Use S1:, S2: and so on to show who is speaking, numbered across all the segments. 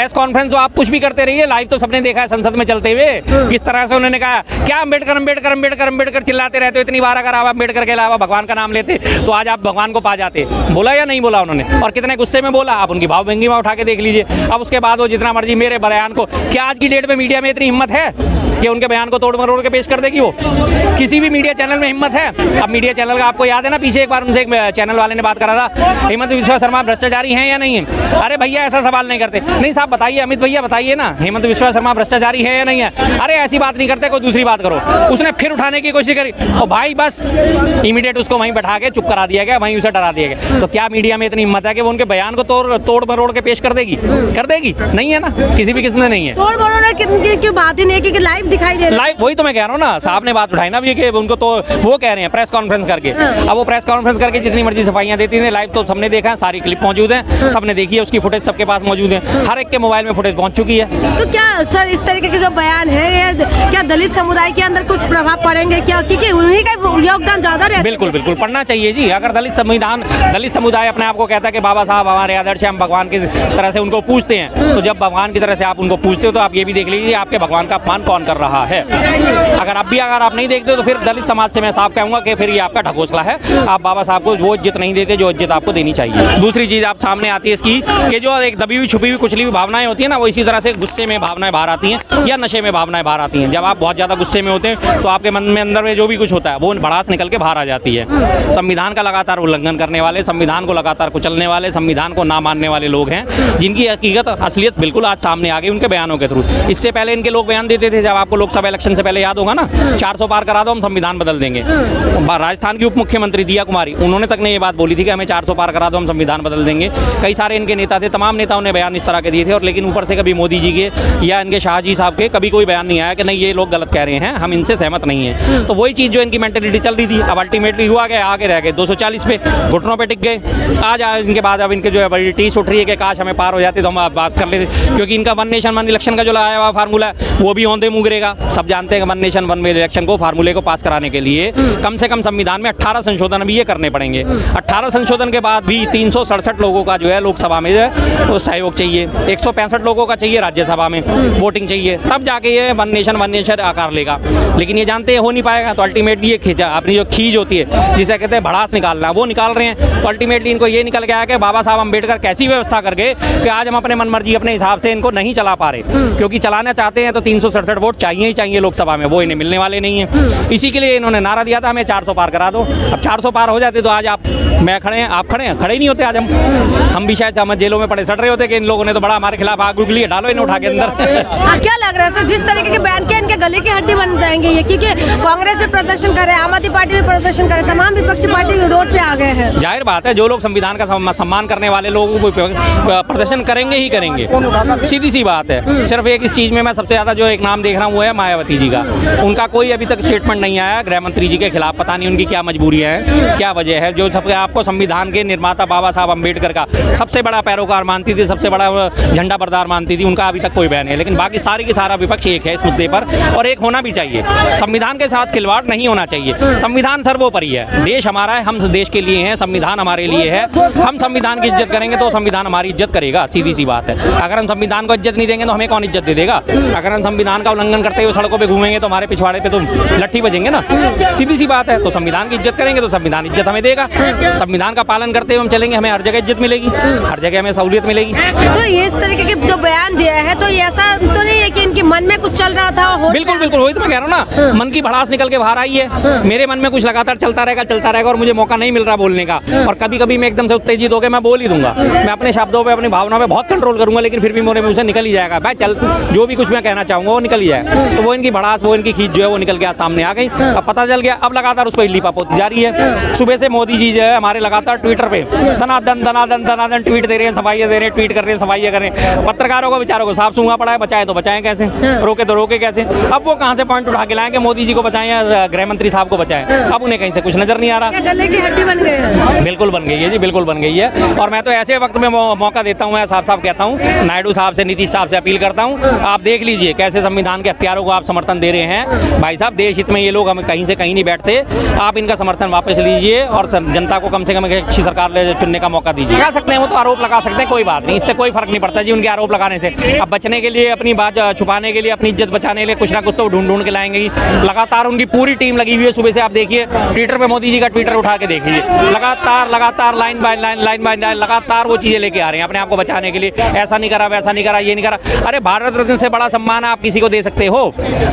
S1: Press conference तो आप कुछ भी करते रहिए, लाइव तो सबने देखा है संसद में चलते हुए किस तरह से उन्होंने कहा क्या अम्बेडकर अम्बेडकर अम्बेडकर अम्बेडकर चिल्लाते रहते हो इतनी बार, अगर आप अम्बेडकर के अलावा भगवान का नाम लेते तो आज आप भगवान को पा जाते। बोला या नहीं बोला उन्होंने, और कितने गुस्से में बोला, आप उनकी भाव भंगिमा उठा के देख लीजिए। अब उसके बाद वो जितना मर्जी मेरे बयान को, क्या आज की डेट में मीडिया में इतनी हिम्मत है कि उनके बयान को तोड़ मरोड़ के पेश कर देगी? वो किसी भी मीडिया चैनल में हिम्मत है? अब मीडिया चैनल का आपको याद है ना, पीछे एक बार उनसे एक चैनल वाले ने बात करा था, हेमंत विश्वा शर्मा भ्रष्टाचारी हैं या नहीं है? अरे भैया ऐसा सवाल नहीं करते। नहीं साहब बताइए, अमित भैया बताइए ना, हेमंत विश्वा शर्मा भ्रष्टाचारी है या नहीं है? अरे ऐसी बात नहीं करते, कोई दूसरी बात करो। उसने फिर उठाने की कोशिश करी और भाई बस इमीडिएट उसको वहीं बैठा के चुप करा दिया गया, वहीं उसे डरा दिया गया। तो क्या मीडिया में इतनी हिम्मत है कि वो उनके बयान को तोड़ मरोड़ के पेश कर देगी? कर देगी? नहीं है ना, किसी भी किस्म में नहीं है।
S2: तोड़ मरोड़ की बात ही नहीं है कि लाइव दिखाई दे रहा है।
S1: लाइव वही तो मैं कह रहा हूँ ना, साहब ने बात उठाई ना भी कि उनको तो वो कह रहे हैं प्रेस कॉन्फ्रेंस करके। अब वो प्रेस कॉन्फ्रेंस करके जितनी मर्जी सफाइयां देती हैं, लाइव तो सबने देखा है, सारी क्लिप मौजूद है, सबने देखी है, उसकी फुटेज सबके पास मौजूद है, हर एक के मोबाइल में फुटेज पहुंच चुकी है।
S2: तो क्या सर इस तरीके के जो बयान है, क्या दलित समुदाय के अंदर कुछ प्रभाव पड़ेंगे क्या? क्योंकि उन्हीं का योगदान ज्यादा रहता है।
S1: बिल्कुल बिल्कुल पढ़ना चाहिए जी। अगर दलित समुदाय अपने आप को कहता है कि बाबा साहब हमारे आदर्श, हम भगवान की तरह से उनको पूछते हैं, तो जब भगवान की तरह से आप उनको पूछते हो तो आप ये भी देख लीजिए आपके भगवान का अपमान कौन कर रहा है। अगर आप नहीं देखते तो फिर दलित समाज से मैं साफ कहूंगा कि फिर ये आपका ढकोसला है। आप बाबा साहब को वो इज्जत नहीं देते जो इज्जत आपको देनी चाहिए। दूसरी चीज आप सामने आती है इसकी कि जो एक दबी हुई छुपी हुई कुचली हुई भावनाएं होती है ना, वो इसी तरह से गुस्से में भावनाएं बाहर आती हैं या नशे में भावनाएं बाहर आती हैं। जब आप बहुत ज्यादा गुस्से में होते हैं तो आपके मन में अंदर में जो भी कुछ होता है वो भड़ास निकल के बाहर आ जाती है। संविधान का लगातार उल्लंघन करने वाले, संविधान को लगातार कुचलने वाले, संविधान को ना मानने वाले लोग हैं, जिनकी हकीकत असलियत बिल्कुल आज सामने आ गई उनके बयानों के थ्रू। इससे पहले इनके लोग बयान देते थे, जब आपको लोकसभा इलेक्शन से पहले याद होगा ना, 400 पार करा दो हम संविधान बदल देंगे। राजस्थान की उप मुख्यमंत्री दिया कुमारी, उन्होंने तक ने ये बात बोली थी कि हमें 400 पार करा दो हम संविधान बदल देंगे। कई सारे इनके नेता थे, तमाम नेताओं ने बयान इस तरह के दिए थे, और लेकिन ऊपर से कभी मोदी जी के या इनके शाह जी साहब के कभी कोई बयान नहीं आया कि नहीं ये लोग गलत कह रहे हैं, हम इनसे सहमत नहीं है। तो वही चीज़ जो इनकी मेंटेलिटी चल रही थी, अब अल्टीमेटली हुआ गया, आगे रह गए 240 पे, घुटनों पे टिक गए। आज इनके बाद अब इनके जो है बड़ी टीस उठ रही है कि काश हमें पार हो जाते तो हम बात कर लेते, क्योंकि इनका वन नेशन वन इलेक्शन का जो लगाया हुआ फार्मूला है वो भी औंधे मुँह गिरेगा। सब जानते हैं कि वन नेशन वन इलेक्शन को फार्मूले को पास कराने के लिए कम से कम संविधान में 18 संशोधन भी ये करने पड़ेंगे। 18 संशोधन के बाद भी 367 लोगों का जो है लोकसभा में वो सहयोग चाहिए, 165 लोगों का चाहिए राज्यसभा में वोटिंग चाहिए, तब जाके ये वन नेशन आकार लेगा। लेकिन ये जानते हैं हो नहीं पाएगा, तो अल्टीमेटली ये खींचा अपनी जो खींच होती है जिसे कहते हैं भड़ास निकालना, वो निकाल रहे हैं। तो अल्टीमेटली इनको ये निकल के आया कि बाबा साहब अम्बेडकर कैसी व्यवस्था करके कि आज हम अपने मनमर्जी अपने हिसाब से इनको नहीं चला पा रहे, क्योंकि चलाना चाहते हैं तो 367 वोट चाहिए ही चाहिए लोकसभा में, वो इन्हें मिलने वाले नहीं है। इसी के लिए इन्होंने नारा दिया था हमें 400 पार करा दो। अब 400 पार हो जाते तो आज मैं खड़े हैं, आप खड़े हैं, खड़े ही नहीं होते आज हम भी शायद हम जेलों में पड़े सड़ रहे होते कि इन लोगों ने तो बड़ा हमारे खिलाफ आग उगली है, डालो इन्हें उठा के अंदर।
S2: क्या लग रहा है सर, जिस तरीके के बयान के इनके गले की हड्डी बन जाएंगे ये, क्योंकि कांग्रेस भी प्रदर्शन करे, आम आदमी पार्टी भी प्रदर्शन करे, तमाम विपक्षी पार्टी रोड पे आ गए हैं।
S1: जाहिर बात है जो लोग संविधान का सम्मान करने वाले लोग प्रदर्शन करेंगे ही करेंगे, सीधी सी बात है। सिर्फ एक इस चीज में मैं सबसे ज्यादा जो एक नाम देख रहा हूँ वो है मायावती जी का। उनका कोई अभी तक स्टेटमेंट नहीं आया गृह मंत्री जी के खिलाफ, पता नहीं उनकी क्या मजबूरियां हैं, क्या वजह है। जो आपको संविधान के निर्माता बाबा साहब अम्बेडकर का सबसे बड़ा पैरोकार मानती थी, सबसे बड़ा झंडा बरदार मानती थी, उनका अभी तक कोई बयान है। लेकिन बाकी सारी की सारा विपक्ष एक है इस मुद्दे पर, और एक होना भी चाहिए। संविधान के साथ खिलवाड़ नहीं होना चाहिए। संविधान सर्वोपरि है, देश हमारा है, हम देश के लिए हैं, संविधान हमारे लिए है। हम संविधान की इज्जत करेंगे तो संविधान हमारी इज्जत करेगा, सीधी सी बात है। अगर हम संविधान को इज्जत नहीं देंगे तो हमें कौन इज्जत दे देगा? अगर हम संविधान का उल्लंघन करते हुए सड़कों पर घूमेंगे तो हमारे पिछवाड़े पे तो लट्ठी बजेंगे ना, सीधी सी बात है। तो संविधान की इज्जत करेंगे तो संविधान इज्जत हमें देगा। संविधान का पालन करते हुए हम चलेंगे, हमें हर जगह इज्जत मिलेगी, हर जगह हमें सहूलियत मिलेगी।
S2: तो ये इस तरीके के जो बयान दिया है तो ये ऐसा तो नहीं है कि इनके मन में कुछ चल रहा था?
S1: बिल्कुल बिल्कुल, वही तो मैं कह रहा हूँ ना, मन की भड़ास निकल के बाहर आई है। मेरे मन में कुछ लगातार चलता रहेगा और मुझे मौका नहीं मिल रहा बोलने का, और कभी कभी मैं एकदम से उत्तेजित होकर मैं बोल ही दूंगा। मैं अपने शब्दों पे अपनी भावनाओं पे बहुत कंट्रोल करूंगा, लेकिन फिर भी मेरे मुंह से निकल ही जाएगा, भाई चल जो भी कुछ मैं कहना चाहूंगा वो निकल ही जाएगा। तो वो इनकी भड़ास, वो इनकी खींच जो है वो निकल के सामने आ गई। अब पता चल गया, अब लगातार उस पर इल्ली पापोती जारी है। सुबह से मोदी जी जो है हमारे लगातार ट्विटर पे दनादन ट्वीट दे रहे हैं, सफाइयां दे रहे हैं, ट्वीट कर रहे हैं, सफाइयां कर रहे हैं। पत्रकारों को बेचारों को साफ सूंघा पड़ा है, बचाए तो बचाएं कैसे, रोके तो रोके कैसे? अब वो कहाँ से पॉइंट उठा के लाएंगे? मोदी जी को बचाएं या गृह मंत्री साहब को बचाएं? अब उन्हें कहीं से कुछ नजर नहीं आ रहा।
S2: गले की हड्डी बन गए हैं।
S1: बिल्कुल बन गई है जी, बिल्कुल बन गई है। और मैं तो ऐसे वक्त में मौका देता हूँ, मैं साफ साफ कहता हूँ, नायडू साहब से, नीतीश साहब से अपील करता हूँ, आप देख लीजिए कैसे संविधान के हत्यारों को आप समर्थन दे रहे हैं। भाई साहब, देश हित में ये लोग हमें कहीं से कहीं नहीं बैठते। आप इनका समर्थन वापस लीजिए और जनता को कम से कम एक अच्छी सरकार चुनने का मौका दीजिए। लगा सकते हैं, वो तो आरोप लगा सकते हैं, कोई बात नहीं, इससे कोई फर्क नहीं पड़ता जी उनके आरोप लगाने से। अब बचने के लिए, अपनी बात छुपाने के लिए, अपनी इज्जत बचाने के लिए कुछ ना कुछ तो ढूंढ के लाएंगे ही। लगातार उनकी पूरी टीम लगी हुई है, सुबह से आप देखिए ट्विटर पे मोदी जी का ट्विटर उठा के देख लीजिए, लगातार लाइन बाय लाइन लगातार वो चीजें लेके आ रहे हैं अपने आप को बचाने के लिए। ऐसा नहीं करा, वैसा नहीं करा, ये नहीं करा। अरे भारत रत्न से बड़ा सम्मान आप किसी को दे सकते हो?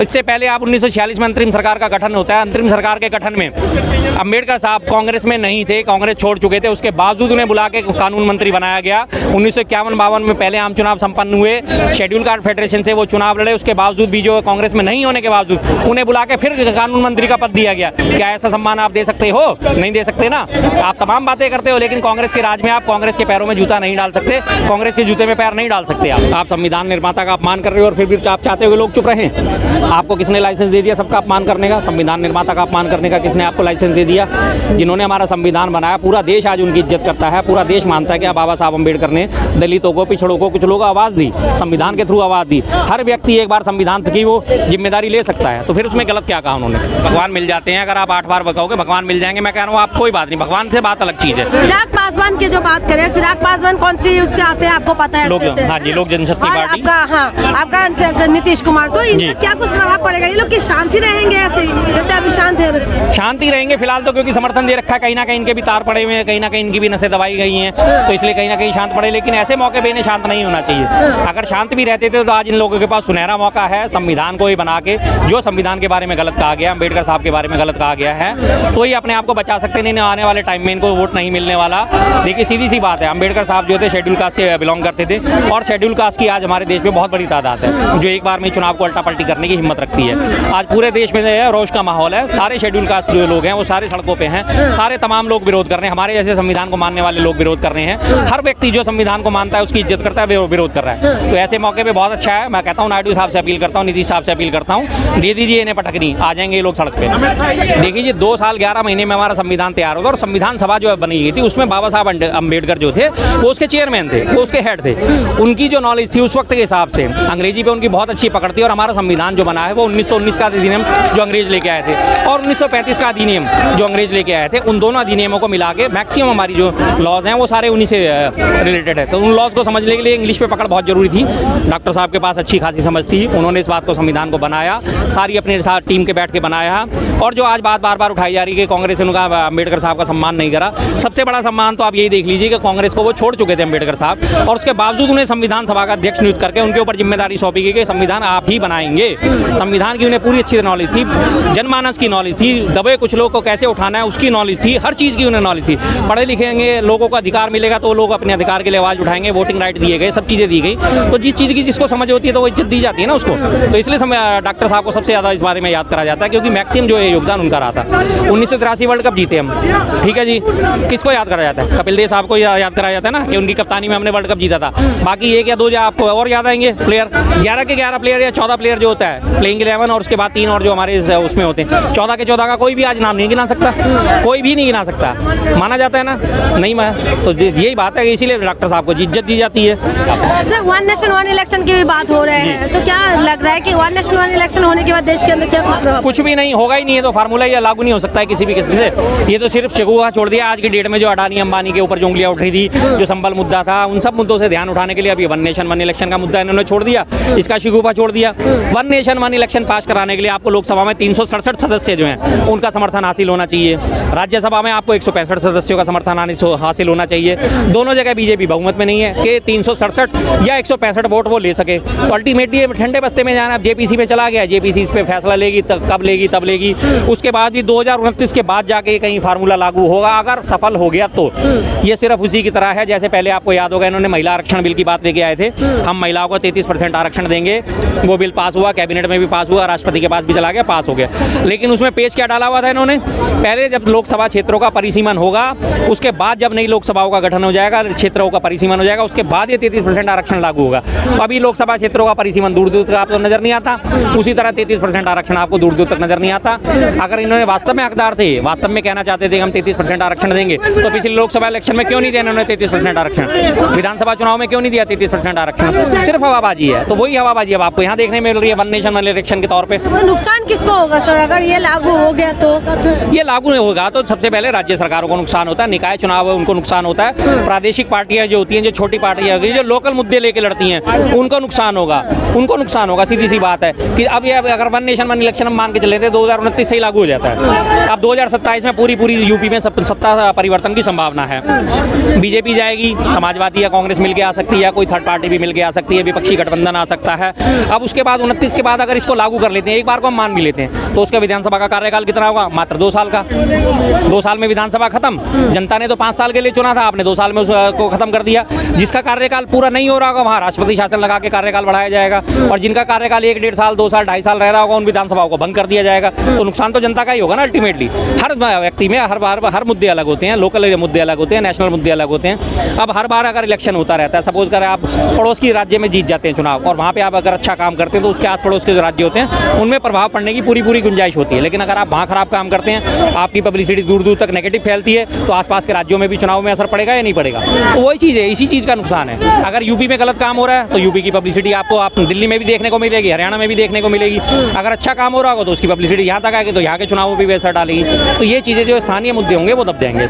S1: इससे पहले आप 1946 में अंतरिम सरकार का गठन होता है। अंतरिम सरकार के गठन में अंबेडकर साहब कांग्रेस में नहीं थे, कांग्रेस छोड़ चुके थे, उसके बावजूद उन्हें बुला के कानून मंत्री बनाया गया। 1951-52 में पहले आम चुनाव संपन्न हुए, शेड्यूल कार्ड फेडरेशन से वो चुनाव लड़े, उसके बावजूद भी जो कांग्रेस में नहीं होने के बावजूद उन्हें बुला के फिर कानून मंत्री का पद दिया गया। क्या ऐसा सम्मान आप दे सकते हो? नहीं दे सकते ना। आप तमाम बातें करते हो, लेकिन कांग्रेस के राज में आप कांग्रेस के पैरों में जूता नहीं डाल सकते, कांग्रेस के जूते में पैर नहीं डाल सकते। आप संविधान निर्माता का अपमान कर रहे हो और फिर भी आप चाहते हो कि लोग चुप रहें। आपको किसने लाइसेंस दे दिया सबका अपमान करने का? संविधान निर्माता का अपमान करने का किसने आपको लाइसेंस दे दिया? जिन्होंने हमारा संविधान बनाया, पूरा देश आज उनकी इज्जत करता है, पूरा देश मानता है कि बाबा साहब अम्बेडकर ने दलितों को, पिछड़ों को, कुछ लोगों को आवाज़ दी, संविधान के थ्रू आवाज़ दी। हर व्यक्ति एक बार संविधान की वो जिम्मेदारी ले सकता है, तो फिर उसमें गलत क्या कहा उन्होंने? भगवान मिल जाते हैं, अगर आप 8 बार कहोगे भगवान मिल जाएंगे, मैं कह रहा हूँ आप कोई बात नहीं, भगवान से बात अलग चीज़ है।
S2: चिराग पासवान की जो बात करें, चिराग पासवान कौन सी उससे आते हैं आपको पता है? अच्छे से।
S1: हाँ जी, लोक जनशक्ति पार्टी।
S2: आपका नीतीश कुमार, तो इनका क्या कुछ प्रभाव पड़ेगा? ये लोग की शांति रहेंगे ऐसे ही जैसे अभी शांत है? शांति
S1: रहेंगे फिलहाल तो, क्योंकि समर्थन दे रखा है, कहीं ना कहीं इनके भी तार पड़े हुए हैं, कहीं ना कहीं इनकी भी नसें दबाई गई हैं, तो इसलिए कहीं ना कहीं शांत पड़े। लेकिन ऐसे मौके पे इन्हें शांत नहीं होना चाहिए। अगर शांत भी रहते थे तो आज इन लोगों के पास सुनहरा मौका है, संविधान को ही बना के, जो संविधान के बारे में गलत कहा गया, अम्बेडकर साहब के बारे में गलत कहा गया है, तो ही अपने आप को बचा सकते। नहीं, आने वाले टाइम में इनको वोट नहीं मिलने वाला। देखिए सीधी सी बात है, अम्बेडकर साहब जो थे शेड्यूल कास्ट से बिलोंग करते थे, और शेड्यूल कास्ट की आज हमारे देश में बहुत बड़ी तादाद है जो एक बार में चुनाव को उल्टा पलटी करने की हिम्मत रखती है। आज पूरे देश में रोष का माहौल है, सारे शेड्यूल कास्ट जो लोग हैं वो सारे सड़कों पे हैं, सारे तमाम लोग विरोध कर रहे हैं, हमारे जैसे संविधान को मानने वाले लोग विरोध कर रहे हैं। हर व्यक्ति जो संविधान को मानता है, उसकी इज्जत करता है, वो विरोध कर रहा है। तो ऐसे मौके पे बहुत अच्छा है। मैं कहता हूँ नायडू साहब से अपील करता हूँ, नीतीश साहब से अपील करता हूँ, दे दीजिए इन्हें पटकनी, आ जाएंगे ये लोग सड़क पे। देखिए 2 साल 11 महीने में हमारा संविधान तैयार होगा, और संविधान सभा जो बनी गई थी उसमें बाबा साहब अम्बेडकर जो थे वो उसके चेयरमैन थे, वो उसके हेड थे। उनकी जो नॉलेज थी उस वक्त के हिसाब से, अंग्रेजी पे उनकी बहुत अच्छी पकड़ थी। और हमारा संविधान जो बना है वो 1919 का अधिनियम जो अंग्रेज लेके आए थे, और 1935 का अधिनियम जो अंग्रेज लेके आए थे, उन दोनों अधिनियमों को मिला के मैक्सिमम हमारी जो लॉज हैं वो सारे उन्हीं से रिलेटेड है। तो उन लॉज को समझने के लिए इंग्लिश पे पकड़ बहुत जरूरी थी। डॉक्टर साहब के पास अच्छी खासी समझ थी, उन्होंने इस बात को, संविधान को बनाया, सारी अपने साथ टीम के बैठ के बनाया। और जो आज बात बार बार उठाई जा रही है कि कांग्रेस ने उनका अम्बेडकर साहब का सम्मान नहीं करा, सबसे बड़ा सम्मान तो आप यही देख लीजिए कि कांग्रेस को वो छोड़ चुके थे अम्बेडकर साहब, और उसके बावजूद उन्हें संविधान सभा का अध्यक्ष नियुक्त करके उनके ऊपर जिम्मेदारी सौंपी गई कि संविधान आप ही बनाएंगे। संविधान की उन्हें पूरी अच्छी नॉलेज थी, जनमानस की नॉलेज थी, दबे कुछ लोग को कैसे उठाना है उसकी नॉलेज थी, हर चीज़ की उन्हें नॉलेज थी। पढ़े लिखेंगे लोगों को अधिकार मिलेगा तो लोग अपने अधिकार के लिए आवाज़ उठाएंगे, वोटिंग राइट दिए गए, सब चीज़ें दी गई। तो जिस चीज़ की जिसको समझ होती है तो वो इज्जत दी जाती है ना उसको। तो इसलिए डॉक्टर साहब को सबसे ज़्यादा इस बारे में याद करा जाता है, क्योंकि मैक्सिमम जो है योगदान उनका रहा था। 1983 वर्ल्ड कप जीते हम, ठीक है जी, किसको याद करा जाता है? कपिल देव साहब को याद कराया जाता है ना कि उनकी कप्तानी में हमने वर्ल्ड कप जीता था। बाकी 1 या 2 जो आपको और याद आएंगे प्लेयर, 11 के 11 प्लेयर या 14 प्लेयर जो होता है प्लेइंग 11, और उसके बाद 3 और जो हमारे उसमें होते हैं, 14 के 14 का कोई भी आज नाम नहीं गिना सकता, कोई भी नहीं गिना सकता, माना जाता है ना, नहीं माना। तो यही बात है, इसीलिए डॉक्टर साहब को इज्जत दी जाती है।
S2: सर, 1 नेशन 1 इलेक्शन की भी बात हो रही है, तो क्या लग रहा है कि 1 नेशन 1 इलेक्शन होने के बाद देश के अंदर क्या कुछ
S1: भी नहीं होगा ही नहीं है, तो फार्मूला ये लागू नहीं हो सकता है किसी भी किस्म से। ये तो सिर्फ शगुफा छोड़ दिया। आज की डेट में जो अडानी अंबानी के ऊपर जो उंगलियां उठ रही थी, जो संबल मुद्दा था, उन सब मुद्दों से ध्यान उठाने के लिए अभी 1 नेशन 1 इलेक्शन का मुद्दा इन्होंने छोड़ दिया, इसका शगुफा छोड़ दिया। 1 नेशन 1 इलेक्शन पास कराने के लिए आपको लोकसभा में 367 सदस्य जो हैं उनका समर्थन हासिल होना चाहिए, राज्यसभा में आपको 165 सदस्यों का समर्थन हासिल होना चाहिए। दोनों जगह बीजेपी बहुमत में नहीं है कि 367 या 165 वोट वो ले सके। तो अल्टीमेटली ठंडे बस्ते में जाना, अब जेपीसी में चला गया, जेपीसी इस पे फैसला लेगी, कब लेगी तब लेगी, उसके बाद भी 2029 के बाद जाके कहीं फार्मूला लागू होगा, अगर सफल हो गया तो। ये सिर्फ उसी की तरह है जैसे पहले आपको याद होगा इन्होंने महिला आरक्षण बिल की बात लेके आए थे, हम महिलाओं को 33% आरक्षण देंगे, वो बिल पास हुआ, कैबिनेट में भी पास हुआ, राष्ट्रपति के पास भी चला गया, पास हो गया। लेकिन उसमें पेज क्या डाला हुआ था इन्होंने पहले जब लोकसभा क्षेत्रों का परिसीमन होगा, उसके बाद जब नई लोकसभाओं का गठन हो जाएगा, क्षेत्रों का परिसीमन हो जाएगा, उसके बाद ये 33% आरक्षण लागू होगा। अभी लोकसभा क्षेत्रों का परिसीमन दूर दूर तक आपको नजर नहीं आता, उसी तरह 33% आरक्षण आपको दूर दूर तक नजर नहीं आता। अगर इन्होंने वास्तव में हकदार थे, वास्तव में कहना चाहते थे कि हम 33% आरक्षण देंगे, तो पिछले लोकसभा इलेक्शन में क्यों नहीं दिया इन्होंने 33% आरक्षण? विधानसभा चुनाव में क्यों नहीं दिया 33% आरक्षण? सिर्फ हवाबाजी है। तो वही हवाबाजी अब आपको यहाँ देखने मिल रही है, वन नेशन वन इलेक्शन के तौर पे।
S2: तो नुकसान किसको होगा सर अगर ये लागू हो गया तो?
S1: ये लागू नहीं होगा तो सबसे पहले राज्य सरकारों को नुकसान होता है, निकाय चुनाव है उनको नुकसान होता है, प्रादेशिक पार्टियां जो होती हैं, जो छोटी पार्टियां होती हैं, जो लोकल मुद्दे लेके लड़ती हैं, उनको नुकसान होगा, उनको नुकसान होगा। सीधी सी बात है कि अब ये अगर वन नेशन वन इलेक्शन हम मान के चले थे 2029 से ही लागू हो जाता है। अब 2027 में पूरी यूपी में सत्ता परिवर्तन की संभावना है। बीजेपी जाएगी, समाजवादी या कांग्रेस मिलकर आ सकती है, या कोई थर्ड पार्टी भी मिलकर आ सकती है, विपक्षी गठबंधन आ सकता है। अब उसके बाद 29 के बाद अगर इसको लागू कर लेते हैं, एक बार को हम मान भी लेते हैं, तो उसका विधानसभा का कार्यकाल कितना होगा? मात्र 2 साल का। 2 साल में विधानसभा खत्म। जनता ने तो 5 साल के लिए चुना था, आपने 2 साल में उसको खत्म कर दिया। जिसका कार्यकाल पूरा नहीं हो रहा होगा वहाँ राष्ट्रपति शासन लगा के कार्यकाल बढ़ाया जाएगा, और जिनका कार्यकाल 1 डेढ़ साल 2 साल 2.5 साल रह रहा होगा उन विधानसभाओं को भंग कर दिया जाएगा। तो नुकसान तो जनता का ही होगा ना अल्टीमेटली। हर व्यक्ति में हर मुद्दे अलग होते हैं, लोकल मुद्दे अलग होते हैं, नेशनल मुद्दे अलग होते हैं। अब हर बार अगर इलेक्शन होता रहता है, सपोज कर आप पड़ोस की राज्य में जीत जाते हैं चुनाव, और वहाँ पे आप अगर अच्छा काम करते हैं तो उसके आस पड़ोस के जो राज्य होते हैं उनमें प्रभाव पड़ने की पूरी गुंजाइश होती है। लेकिन अगर आप वहाँ खराब काम करते हैं, आपकी पब्लिसिटी दूर दूर तक नेगेटिव फैलती है, तो आसपास के राज्यों में भी चुनाव में असर पड़ेगा या नहीं पड़ेगा? तो वही चीज़ है, इसी चीज़ का नुकसान है। अगर यूपी में गलत काम हो रहा है तो यूपी की पब्लिसिटी आपको आप दिल्ली में भी देखने को मिलेगी, हरियाणा में भी देखने को मिलेगी। अगर अच्छा काम हो रहा होगा तो उसकी पब्लिसिटी यहाँ तक आएगी, तो यहाँ के चुनावों पर भी असर डालेगी। तो ये चीज़ें जो स्थानीय मुद्दे होंगे वो दब जाएंगे।